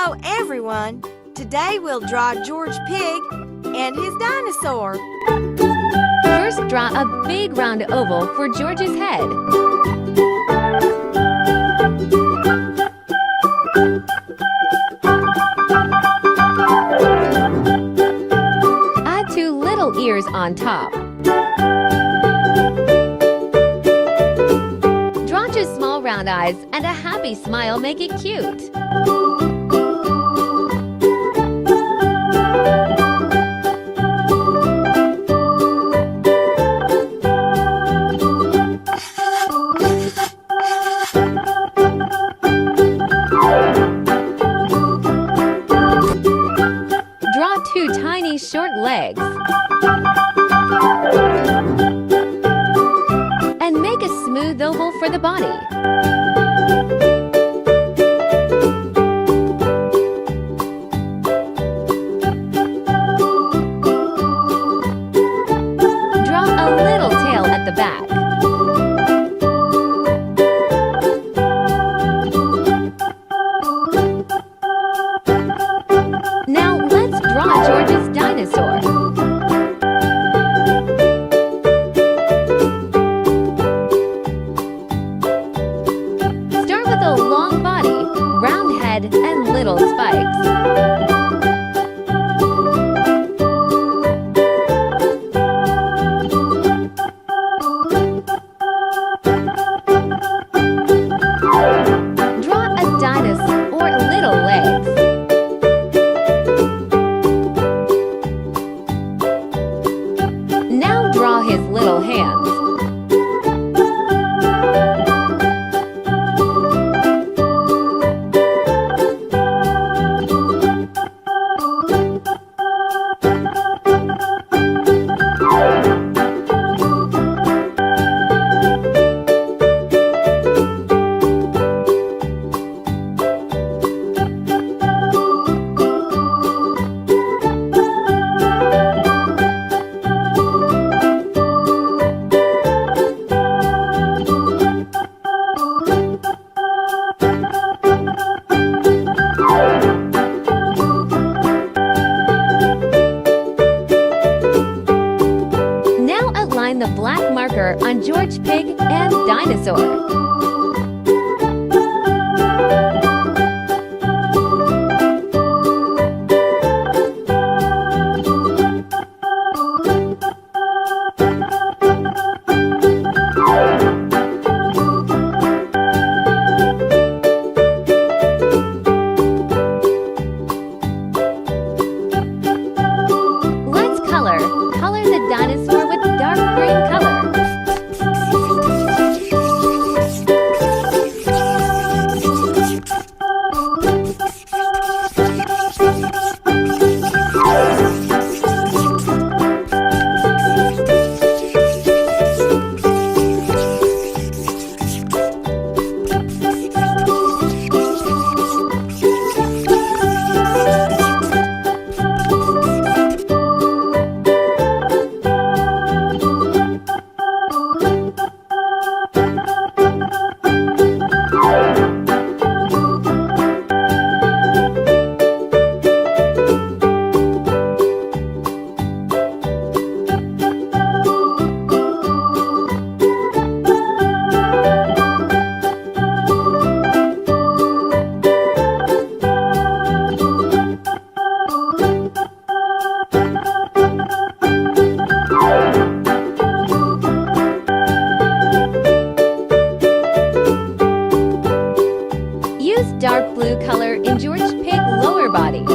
Hello everyone! Today we'll draw George Pig and his dinosaur. First, draw a big round oval for George's head. Add two little ears on top. Draw two small round eyes and a happy smile make it cute. Draw two tiny short legs. And make a smooth oval for the body. Draw a little tail at the back. Now let's draw George's dinosaur. Start with a long body, round head, and little spikes. Draw a dinosaur or little legs. Now draw his little hands. Now outline the black marker on George Pig and Dinosaur. Let's color. Color the dinosaur with dark green color. Use dark blue color in George Pig lower body.